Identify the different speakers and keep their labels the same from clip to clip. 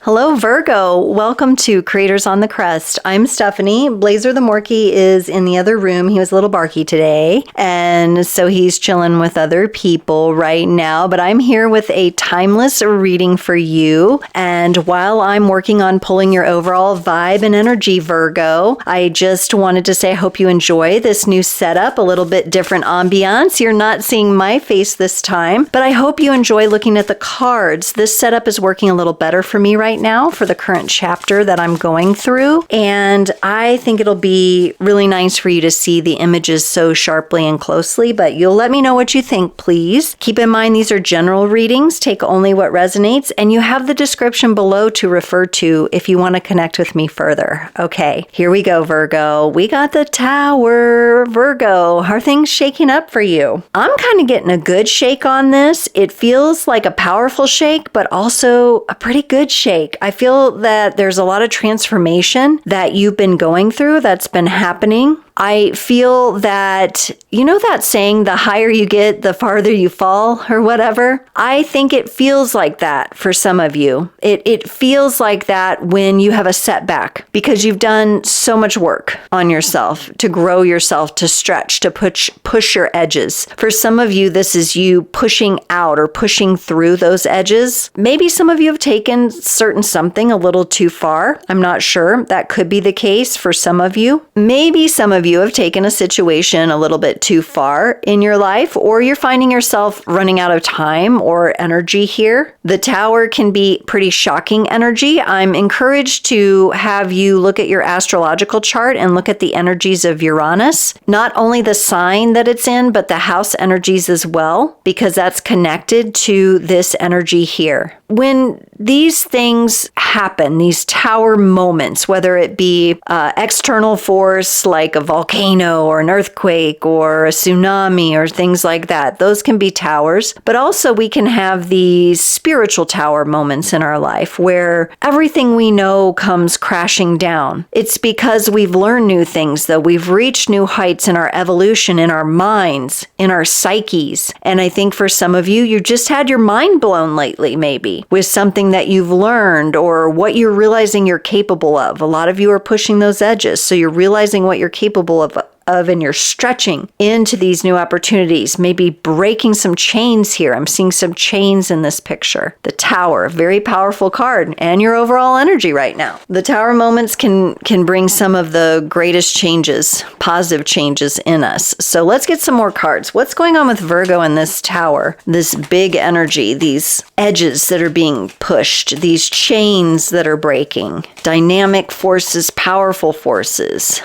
Speaker 1: Hello, Virgo. Welcome to Creators on the Crest. I'm Stephanie. Blazer the Morkie is in the other room. He was a little barky today, and so he's chilling with other people right now, but I'm here with a timeless reading for you. And while I'm working on pulling your overall vibe and energy, Virgo, I just wanted to say I hope you enjoy this new setup, a little bit different ambiance. You're not seeing my face this time, but I hope you enjoy looking at the cards. This setup is working a little better for me right now for the current chapter that I'm going through, and I think it'll be really nice for you to see the images so sharply and closely, but you'll let me know what you think, please. Keep in mind these are general readings, take only what resonates, and you have the description below to refer to if you want to connect with me further. Okay, here we go, Virgo. We got the Tower. Virgo, are things shaking up for you? I'm kind of getting a good shake on this. It feels like a powerful shake, but also a pretty good shake. I feel that there's a lot of transformation that you've been going through that's been happening. I feel that, you know that saying, the higher you get, the farther you fall, or whatever? I think it feels like that for some of you. It feels like that when you have a setback because you've done so much work on yourself to grow yourself, to stretch, to push your edges. For some of you, this is you pushing out or pushing through those edges. Maybe some of you have taken something a little too far. I'm not sure. That could be the case for some of you. Maybe some of you have taken a situation a little bit too far in your life, or you're finding yourself running out of time or energy here. The Tower can be pretty shocking energy. I'm encouraged to have you look at your astrological chart and look at the energies of Uranus, not only the sign that it's in, but the house energies as well, because that's connected to this energy here. When these things happen, these Tower moments, whether it be external force like a volcano or an earthquake or a tsunami or things like that, those can be towers. But also we can have these spiritual Tower moments in our life where everything we know comes crashing down. It's because we've learned new things, though. We've reached new heights in our evolution, in our minds, in our psyches. And I think for some of you, you just had your mind blown lately, maybe, with something that you've learned or what you're realizing you're capable of. A lot of you are pushing those edges, so you're realizing what you're capable of and you're stretching into these new opportunities, maybe breaking some chains here. I'm seeing some chains in this picture. The Tower, a very powerful card, and your overall energy right now. The Tower moments can bring some of the greatest changes, positive changes in us. So let's get some more cards. What's going on with Virgo in this Tower? This big energy, these edges that are being pushed, these chains that are breaking, dynamic forces, powerful forces.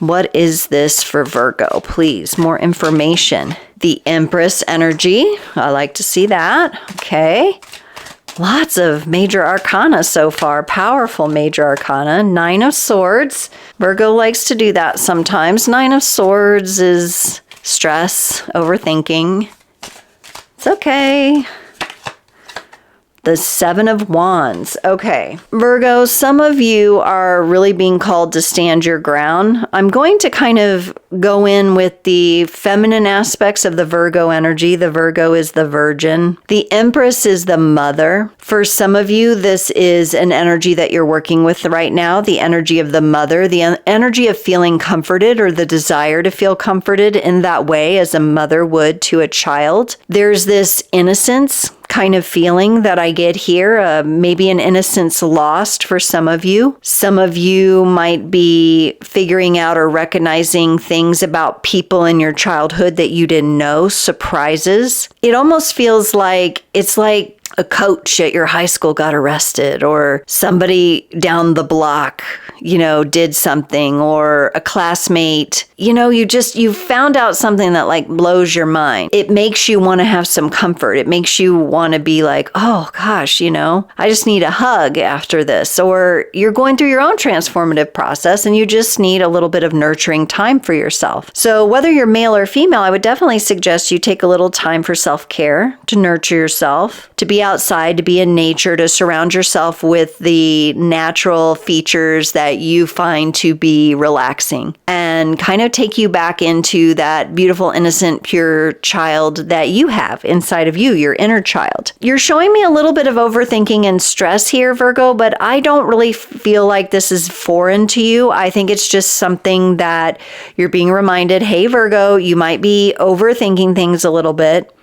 Speaker 1: What is this for Virgo? Please, more information. The Empress energy. I like to see that. Okay. Lots of major arcana so far. Powerful major arcana. Nine of Swords. Virgo likes to do that sometimes. Nine of Swords is stress, overthinking. It's okay. The Seven of Wands. Okay. Virgo, some of you are really being called to stand your ground. I'm going to kind of go in with the feminine aspects of the Virgo energy. The Virgo is the Virgin. The Empress is the mother. For some of you, this is an energy that you're working with right now, the energy of the mother, the energy of feeling comforted or the desire to feel comforted in that way as a mother would to a child. There's this innocence kind of feeling that I get here, maybe an innocence lost for some of you. Some of you might be figuring out or recognizing things about people in your childhood that you didn't know, surprises. It almost feels like it's like a coach at your high school got arrested, or somebody down the block, did something, or a classmate, you found out something that like blows your mind. It makes you want to have some comfort. It makes you want to be like, oh gosh, I just need a hug after this. Or you're going through your own transformative process and you just need a little bit of nurturing time for yourself. So whether you're male or female, I would definitely suggest you take a little time for self-care, to nurture yourself, to be outside, to be in nature, to surround yourself with the natural features that you find to be relaxing and kind of take you back into that beautiful, innocent, pure child that you have inside of you, your inner child. You're showing me a little bit of overthinking and stress here, Virgo, but I don't really feel like this is foreign to you. I think it's just something that you're being reminded, hey, Virgo, you might be overthinking things a little bit.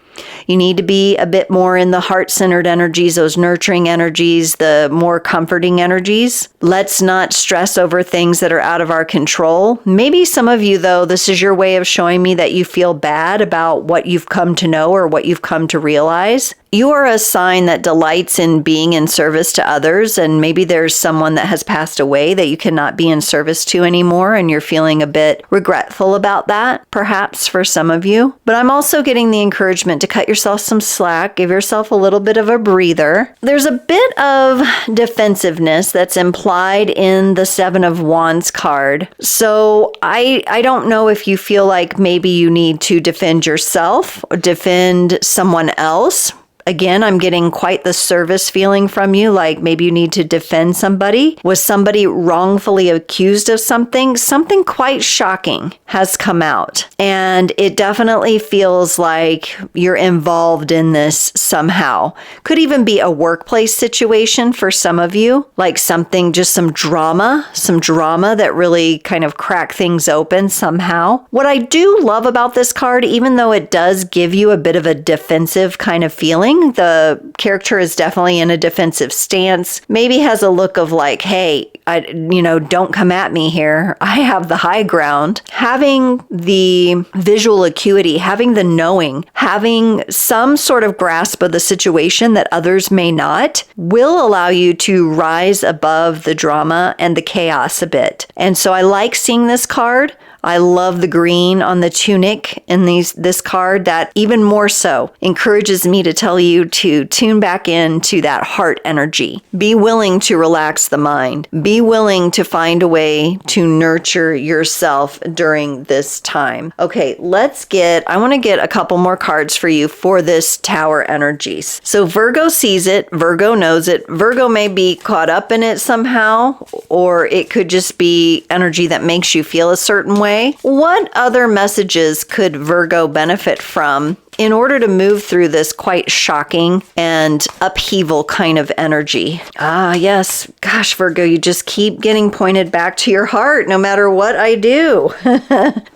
Speaker 1: You need to be a bit more in the heart-centered energies, those nurturing energies, the more comforting energies. Let's not stress over things that are out of our control. Maybe some of you, though, this is your way of showing me that you feel bad about what you've come to know or what you've come to realize. You are a sign that delights in being in service to others, and maybe there's someone that has passed away that you cannot be in service to anymore, and you're feeling a bit regretful about that, perhaps for some of you. But I'm also getting the encouragement to cut yourself some slack, give yourself a little bit of a breather. There's a bit of defensiveness that's implied in the Seven of Wands card. So I don't know if you feel like maybe you need to defend yourself or defend someone else. Again, I'm getting quite the service feeling from you, like maybe you need to defend somebody. Was somebody wrongfully accused of something? Something quite shocking has come out. And it definitely feels like you're involved in this somehow. Could even be a workplace situation for some of you, like something, just some drama that really kind of crack things open somehow. What I do love about this card, even though it does give you a bit of a defensive kind of feeling, the character is definitely in a defensive stance, maybe has a look of like, hey, don't come at me here. I have the high ground. Having the visual acuity, having the knowing, having some sort of grasp of the situation that others may not, will allow you to rise above the drama and the chaos a bit. And so I like seeing this card. I love the green on the tunic in this card. That even more so encourages me to tell you to tune back into that heart energy. Be willing to relax the mind. Be willing to find a way to nurture yourself during this time. Okay, I want to get a couple more cards for you for this Tower energies. So Virgo sees it. Virgo knows it. Virgo may be caught up in it somehow, or it could just be energy that makes you feel a certain way. What other messages could Virgo benefit from in order to move through this quite shocking and upheaval kind of energy? Yes. Gosh, Virgo, you just keep getting pointed back to your heart no matter what I do.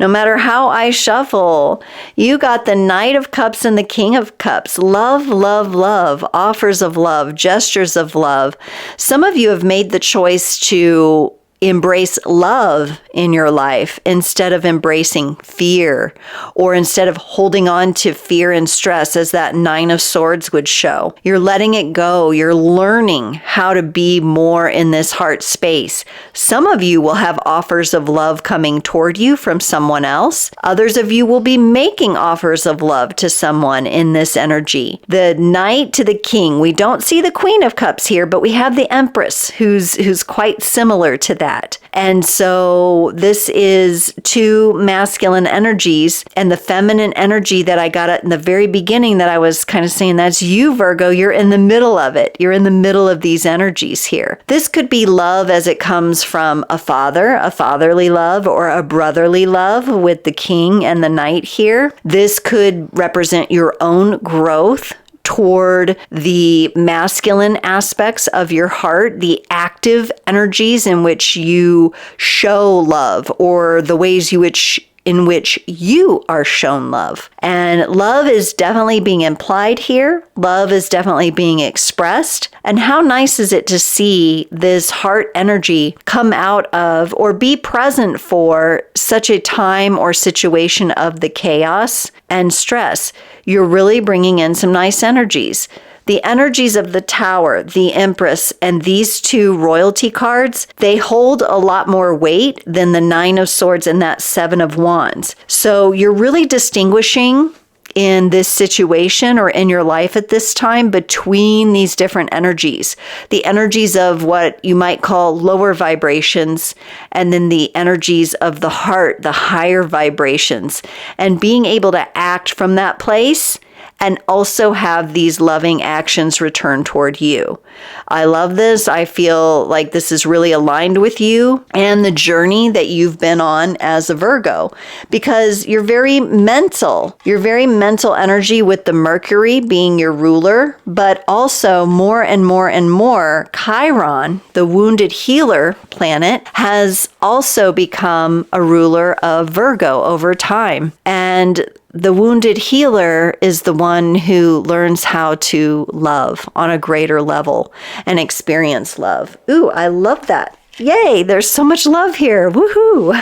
Speaker 1: No matter how I shuffle. You got the Knight of Cups and the King of Cups. Love, love, love. Offers of love. Gestures of love. Some of you have made the choice to embrace love in your life instead of embracing fear, or instead of holding on to fear and stress, as that Nine of Swords would show. You're letting it go. You're learning how to be more in this heart space. Some of you will have offers of love coming toward you from someone else. Others of you will be making offers of love to someone in this energy. The Knight to the King. We don't see the Queen of Cups here, but we have the Empress who's quite similar to that. And so this is two masculine energies, and the feminine energy that I got at in the very beginning that I was kind of saying, that's you, Virgo. You're in the middle of it. You're in the middle of these energies here. This could be love as it comes from a father, a fatherly love, or a brotherly love with the King and the Knight here. This could represent your own growth toward the masculine aspects of your heart, the active energies in which you show love, or the ways in which you are shown love. And love is definitely being implied here. Love is definitely being expressed. And how nice is it to see this heart energy come out of or be present for such a time or situation of the chaos and stress. You're really bringing in some nice energies. The energies of the Tower, the Empress, and these two royalty cards, they hold a lot more weight than the Nine of Swords and that Seven of Wands. So you're really distinguishing in this situation or in your life at this time between these different energies. The energies of what you might call lower vibrations, and then the energies of the heart, the higher vibrations, and being able to act from that place and also have these loving actions return toward you. I love this. I feel like this is really aligned with you and the journey that you've been on as a Virgo, because you're very mental. You're very mental energy with the Mercury being your ruler, but also more and more and more, Chiron, the wounded healer planet, has also become a ruler of Virgo over time. And the wounded healer is the one who learns how to love on a greater level and experience love. Ooh, I love that. Yay, there's so much love here. Woohoo.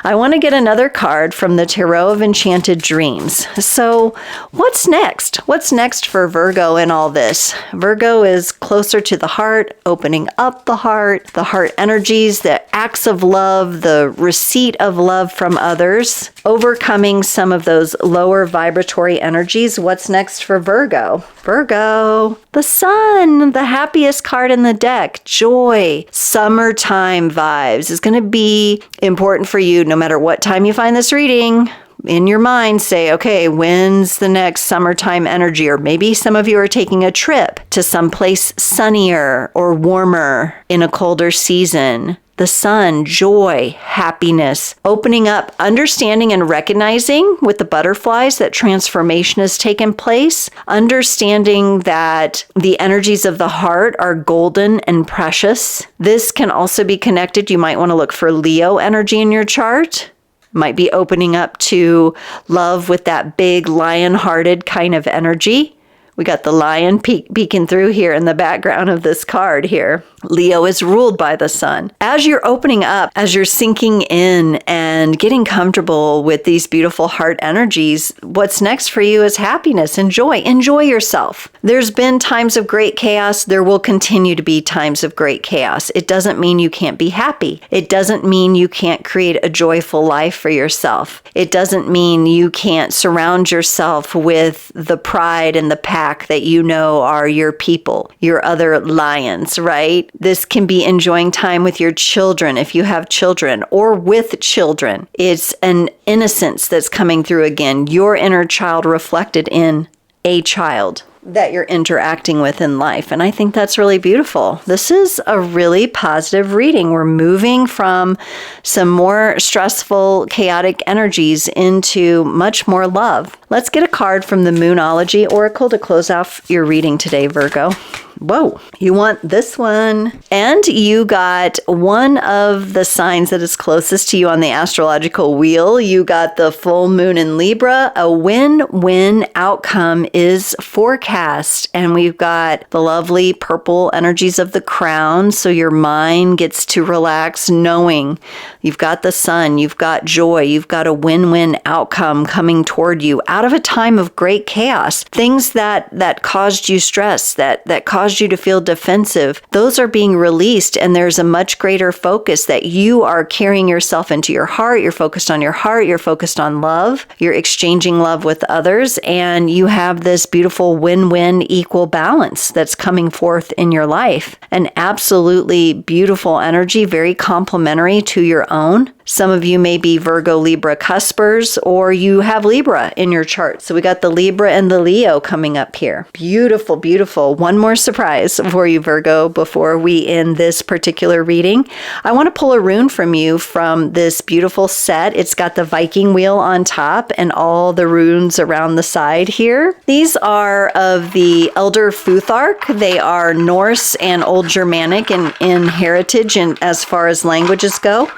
Speaker 1: I want to get another card from the Tarot of Enchanted Dreams. So what's next? What's next for Virgo in all this? Virgo is closer to the heart, opening up the heart energies, the acts of love, the receipt of love from others, overcoming some of those lower vibratory energies. What's next for Virgo? Virgo, the Sun, the happiest card in the deck, joy, summertime vibes is going to be important for you no matter what time you find this reading. In your mind, say, okay, when's the next summertime energy? Or maybe some of you are taking a trip to someplace sunnier or warmer in a colder season. The Sun, joy, happiness, opening up, understanding and recognizing with the butterflies that transformation has taken place, understanding that the energies of the heart are golden and precious. This can also be connected. You might want to look for Leo energy in your chart. Might be opening up to love with that big lion-hearted kind of energy. We got the lion peeking through here in the background of this card here. Leo is ruled by the Sun. As you're opening up, as you're sinking in and getting comfortable with these beautiful heart energies, what's next for you is happiness and joy. Enjoy yourself. There's been times of great chaos. There will continue to be times of great chaos. It doesn't mean you can't be happy. It doesn't mean you can't create a joyful life for yourself. It doesn't mean you can't surround yourself with the pride and the pack that you know are your people, your other lions, right? This can be enjoying time with your children if you have children, or with children. It's an innocence that's coming through again, your inner child reflected in a child that you're interacting with in life. And I think that's really beautiful. This is a really positive reading. We're moving from some more stressful, chaotic energies into much more love. Let's get a card from the Moonology Oracle to close off your reading today, Virgo. Whoa, you want this one. And you got one of the signs that is closest to you on the astrological wheel. You got the full moon in Libra. A win-win outcome is forecast. And we've got the lovely purple energies of the crown. So your mind gets to relax knowing you've got the Sun, you've got joy, you've got a win-win outcome coming toward you out of a time of great chaos. Things that caused you stress, that caused you to feel defensive, those are being released, and there's a much greater focus that you are carrying yourself into your heart. You're focused on your heart. You're focused on love. You're exchanging love with others, and you have this beautiful win-win equal balance that's coming forth in your life. An absolutely beautiful energy, very complementary to your own. Some of you may be Virgo Libra cuspers, or you have Libra in your chart. So we got the Libra and the Leo coming up here. Beautiful, beautiful. One more surprise for you, Virgo, before we end this particular reading. I want to pull a rune from you from this beautiful set. It's got the Viking wheel on top and all the runes around the side here. These are of the Elder Futhark. They are Norse and Old Germanic in heritage and as far as languages go.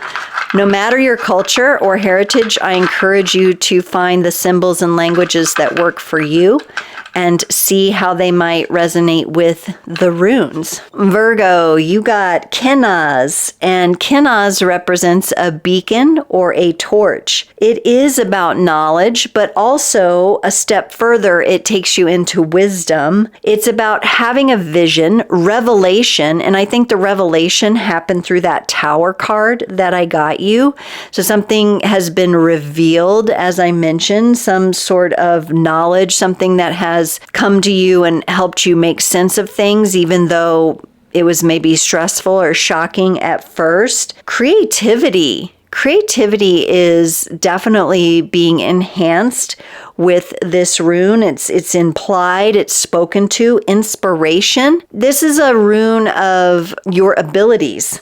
Speaker 1: No matter your culture or heritage, I encourage you to find the symbols and languages that work for you and see how they might resonate with the runes. Virgo, you got Kenaz, and Kenaz represents a beacon or a torch. It is about knowledge, but also a step further, it takes you into wisdom. It's about having a vision, revelation, and I think the revelation happened through that Tower card that I got you. So something has been revealed, as I mentioned, some sort of knowledge, something that has come to you and helped you make sense of things, even though it was maybe stressful or shocking at first. Creativity Creativity is definitely being enhanced with this rune. It's implied, it's spoken to. Inspiration. This is a rune of your abilities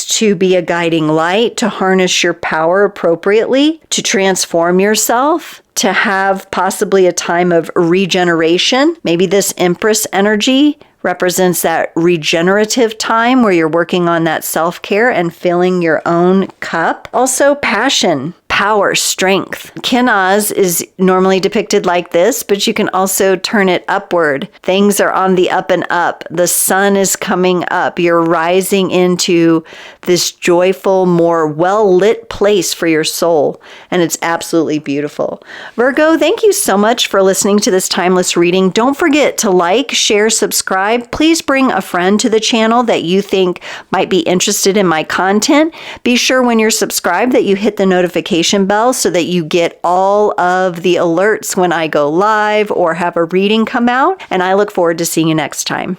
Speaker 1: to be a guiding light, to harness your power appropriately, to transform yourself, to have possibly a time of regeneration. Maybe this Empress energy represents that regenerative time where you're working on that self-care and filling your own cup. Also, passion, power, strength. Kenaz is normally depicted like this, but you can also turn it upward. Things are on the up and up. The sun is coming up. You're rising into this joyful, more well-lit place for your soul, and it's absolutely beautiful. Virgo, thank you so much for listening to this timeless reading. Don't forget to like, share, subscribe. Please bring a friend to the channel that you think might be interested in my content. Be sure when you're subscribed that you hit the notification bell so that you get all of the alerts when I go live or have a reading come out. And I look forward to seeing you next time.